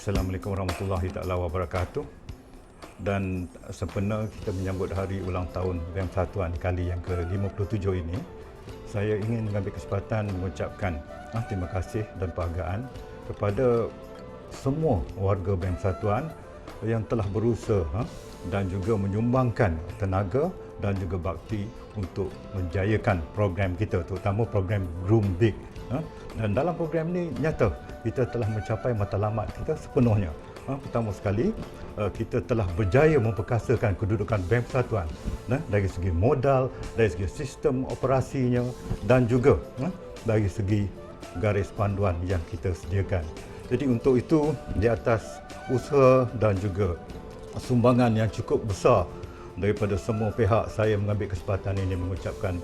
Assalamualaikum warahmatullahi taala wabarakatuh. Dan sempena kita menyambut hari ulang tahun Bank Persatuan kali yang ke-57 ini, saya ingin mengambil kesempatan mengucapkan terima kasih dan penghargaan kepada semua warga Bank Persatuan yang telah berusaha dan juga menyumbangkan tenaga dan juga bakti untuk menjayakan program kita, terutama program Groom Big. Dan dalam program ini nyata kita telah mencapai matlamat kita sepenuhnya. Pertama sekali, kita telah berjaya memperkasakan kedudukan Bank Persatuan dari segi modal, dari segi sistem operasinya dan juga dari segi garis panduan yang kita sediakan. Jadi untuk itu, di atas usaha dan juga sumbangan yang cukup besar daripada semua pihak, saya mengambil kesempatan ini mengucapkan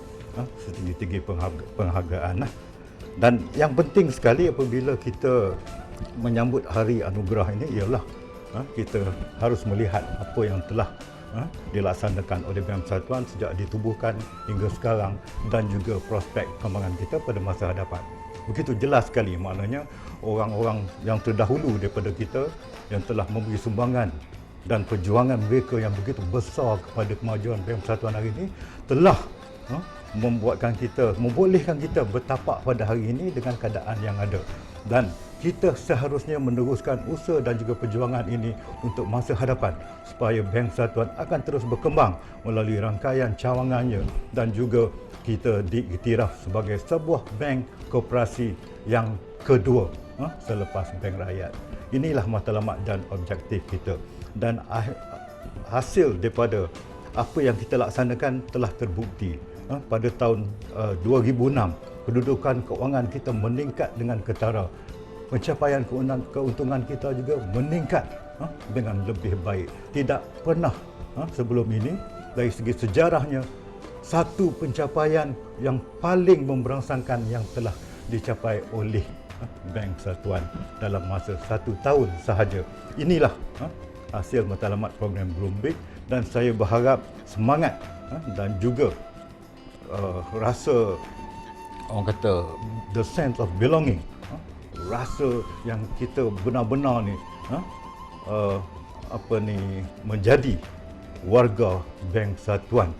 setinggi-tinggi penghargaan. Dan yang penting sekali apabila kita menyambut hari anugerah ini ialah kita harus melihat apa yang telah dilaksanakan oleh Bank Persatuan sejak ditubuhkan hingga sekarang dan juga prospek perkembangan kita pada masa hadapan. Begitu jelas sekali maknanya orang-orang yang terdahulu daripada kita yang telah memberi sumbangan dan perjuangan mereka yang begitu besar kepada kemajuan Bank Persatuan hari ini telah membolehkan kita bertapak pada hari ini dengan keadaan yang ada. Dan kita seharusnya meneruskan usaha dan juga perjuangan ini untuk masa hadapan supaya Bank Persatuan akan terus berkembang melalui rangkaian cawangannya dan juga kita diiktiraf sebagai sebuah bank koperasi yang kedua selepas bank rakyat. Inilah matlamat dan objektif kita, dan hasil daripada apa yang kita laksanakan telah terbukti. Pada tahun 2006, kedudukan keuangan kita meningkat dengan ketara. Pencapaian keuntungan kita juga meningkat dengan lebih baik. Tidak pernah sebelum ini dari segi sejarahnya satu pencapaian yang paling memberangsangkan yang telah dicapai oleh Bank Persatuan dalam masa 1 tahun sahaja. Inilah hasil matlamat program Groom Big, dan saya berharap semangat dan juga rasa orang kata the sense of belonging, rasa yang kita benar-benar ni menjadi warga Bank Persatuan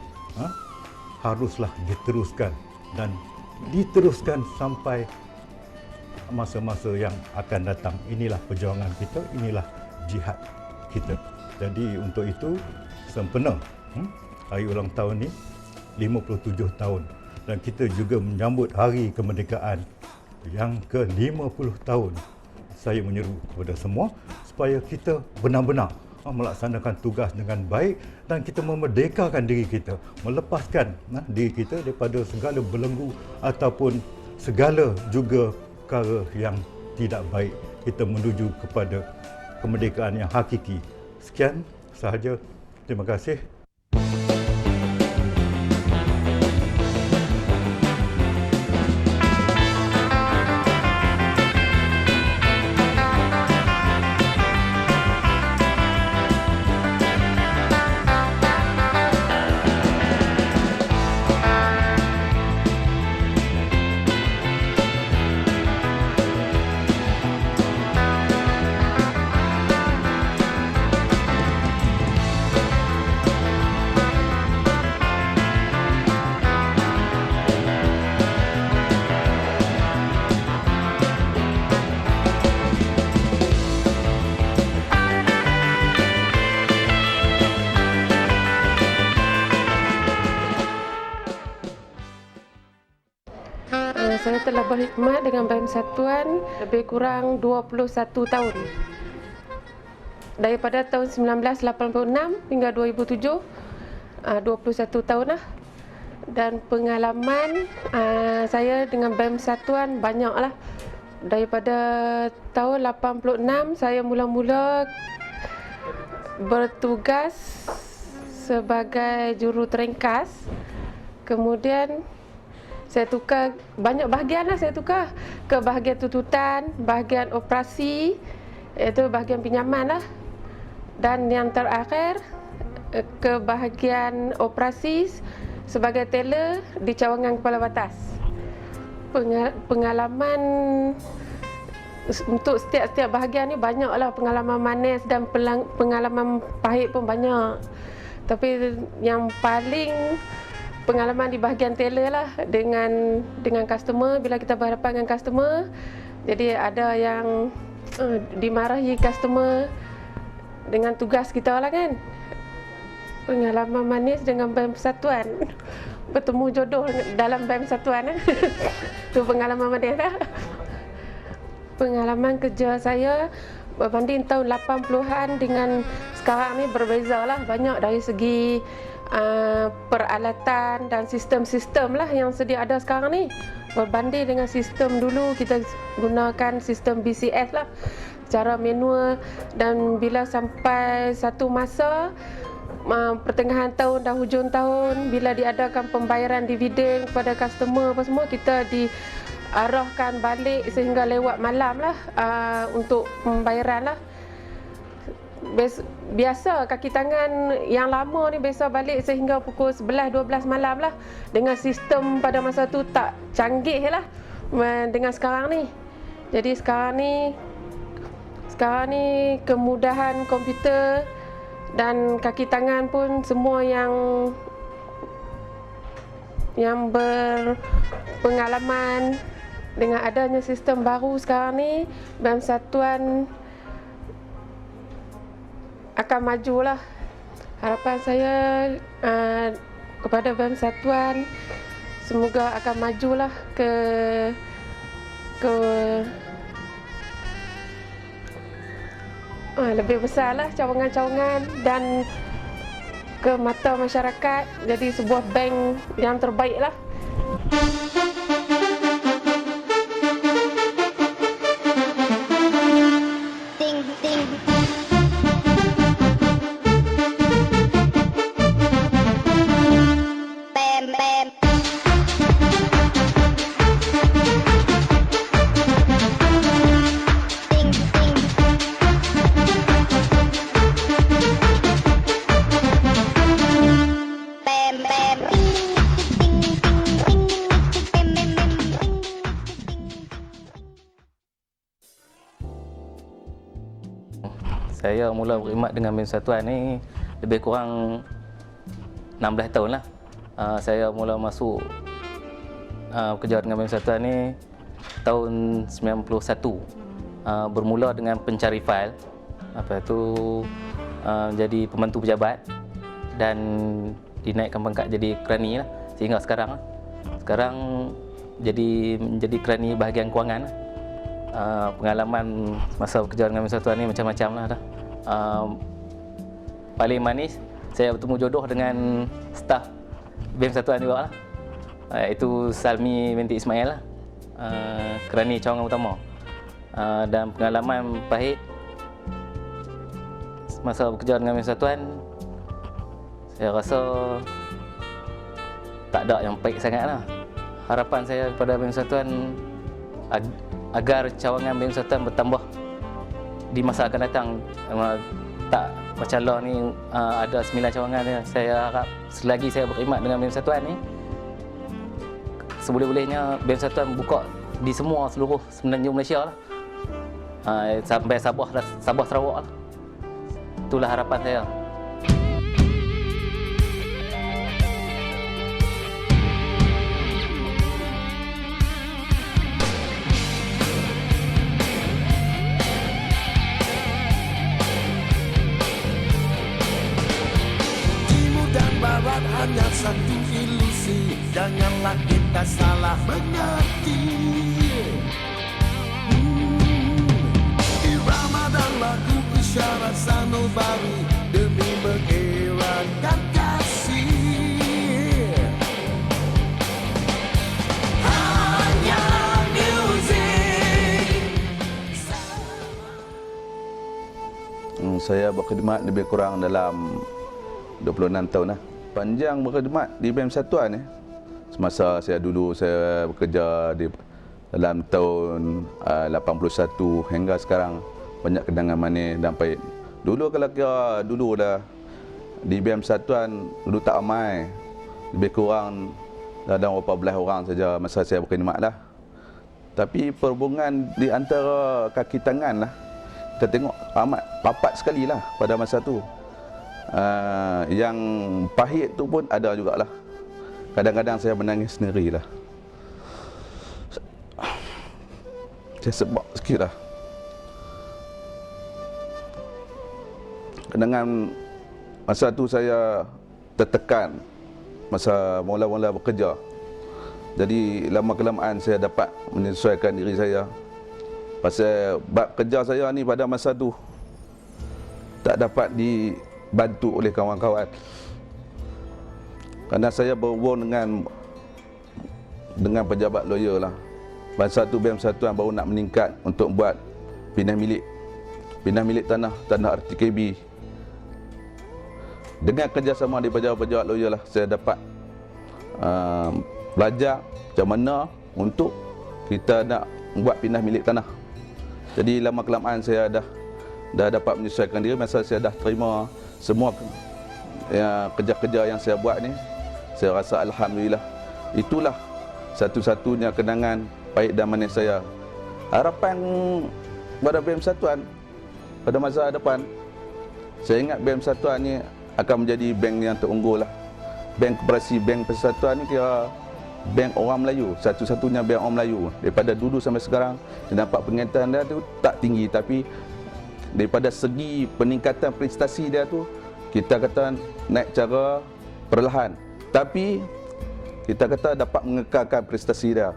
haruslah diteruskan dan diteruskan sampai masa-masa yang akan datang. Inilah perjuangan kita, inilah jihad kita. Jadi untuk itu sempena hari ulang tahun ni 57 tahun, dan kita juga menyambut hari kemerdekaan yang ke-50 tahun. Saya menyeru kepada semua supaya kita benar-benar melaksanakan tugas dengan baik dan kita memerdekakan diri kita, melepaskan diri kita daripada segala belenggu ataupun segala juga perkara yang tidak baik. Kita menuju kepada kemerdekaan yang hakiki. Sekian sahaja. Terima kasih. Saya telah berkhidmat dengan Bank Persatuan lebih kurang 21 tahun. Daripada tahun 1986 hingga 2007, 21 tahun lah. Dan pengalaman saya dengan Bank Persatuan banyaklah. Daripada tahun 86 saya mula-mula bertugas sebagai juru teringkas. Kemudian saya tukar banyak bahagian lah, saya tukar ke bahagian tuntutan, bahagian operasi, iaitu bahagian pinjaman lah. Dan yang terakhir ke bahagian operasi sebagai teller di cawangan kepala batas. Pengalaman untuk setiap bahagian ni banyaklah pengalaman manis dan pengalaman pahit pun banyak. Tapi yang paling pengalaman di bahagian teller lah dengan customer. Bila kita berhadapan dengan customer, jadi ada yang dimarahi customer dengan tugas kita lah kan. Pengalaman manis dengan BEM Persatuan, bertemu jodoh dalam BEM Persatuan. Itu pengalaman manis lah. Pengalaman kerja saya berbanding tahun 80-an dengan sekarang ni berbeza lah. Banyak dari segi peralatan dan sistem-sistem lah yang sedia ada sekarang ni. Berbanding dengan sistem dulu, kita gunakan sistem BCS lah, secara manual. Dan bila sampai satu masa pertengahan tahun dan hujung tahun, bila diadakan pembayaran dividen kepada customer apa semua, kita diarahkan balik sehingga lewat malam lah untuk pembayaran lah. Biasa kaki tangan yang lama ni biasa balik sehingga pukul 11-12 malam lah. Dengan sistem pada masa tu tak canggih lah dengan sekarang ni. Jadi sekarang ni kemudahan komputer dan kaki tangan pun semua yang berpengalaman dengan adanya sistem baru sekarang ni, BEM Persatuan akan majulah. Harapan saya kepada BEM Persatuan semoga akan majulah ke lebih besarlah cawangan-cawangan dan ke mata masyarakat, jadi sebuah bank yang terbaiklah. Saya mula berkhidmat dengan BEM Persatuan ni lebih kurang 16 tahun lah. Saya mula masuk bekerja dengan BEM Persatuan ni tahun 91. Bermula dengan pencari fail, apa tu jadi pembantu pejabat dan dinaikkan pangkat jadi kerani lah sehingga sekarang lah. Sekarang menjadi kerani bahagian kewangan lah. Pengalaman masa bekerja dengan BEM Persatuan ni macam-macam lah dah. Paling manis saya bertemu jodoh dengan staf BEM Persatuan juga lah, iaitu Salmi binti Ismail lah, kerani cawangan utama. Dan pengalaman pahit masa bekerja dengan BEM Persatuan, saya rasa tak ada yang baik sangat lah. Harapan saya kepada BEM Persatuan agar cawangan BEM Persatuan bertambah di masa akan datang. Tak macam lah ni ada 9 cawangan dia. Saya harap selagi saya berkhidmat dengan BEM Persatuan ni, seboleh-bolehnya BEM Persatuan buka di seluruh Semenanjung Malaysia lah, sampai Sabah Sarawak lah. Itulah harapan saya. Hanya satu ilusi, janganlah kita salah mengerti. Irama dan lagu isyarat sanubari demi mengeratkan kasih. Hanya music. Saya berkhidmat lebih kurang dalam 26 tahun lah. Panjang berkhidmat di BEM Persatuan ni. Semasa saya bekerja di dalam tahun 81 hingga sekarang, banyak kenangan manis dan pahit. Dulu kalau kira dulu dah di BEM Persatuan dulu tak ramai. Lebih kurang dalam berapa belas orang saja masa saya berkhidmat lah. Tapi perhubungan di antara kaki tangan lah, kita tengok amat rapat sekali lah pada masa tu. Yang pahit tu pun ada jugalah. Kadang-kadang saya menangis sendiri lah. Saya sebab sikit lah. Dengan masa tu saya tertekan masa mula-mula bekerja. Jadi lama-kelamaan saya dapat menyesuaikan diri saya. Pasal bab kerja saya ni pada masa tu tak dapat dibantu oleh kawan-kawan. Kerana saya berhubung dengan pejabat lawyer lah. Masa tu BEM Persatuan baru nak meningkat untuk buat pindah milik tanah RTKB. Dengan kerjasama di pejabat-pejabat lawyer lah, saya dapat belajar macam mana untuk kita nak buat pindah milik tanah. Jadi lama-kelamaan saya dah dapat menyesuaikan diri. Masa saya dah terima semua kerja-kerja yang saya buat ni, saya rasa alhamdulillah. Itulah satu-satunya kenangan pahit dan manis saya. Harapan pada BEM Persatuan pada masa depan, saya ingat BEM Persatuan ni akan menjadi bank yang terunggul lah. Bank Koperasi Bank Persatuan ni kira bank orang Melayu, satu-satunya bank orang Melayu. Daripada dulu sampai sekarang, saya nampak peningkatan dia tu tak tinggi, tapi daripada segi peningkatan prestasi dia tu, kita kata naik cara perlahan, tapi kita kata dapat mengekalkan prestasi dia.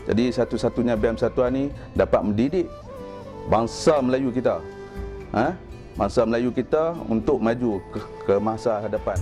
Jadi satu-satunya BEM Persatuan ni dapat mendidik bangsa Melayu kita, bangsa Melayu kita untuk maju ke masa hadapan.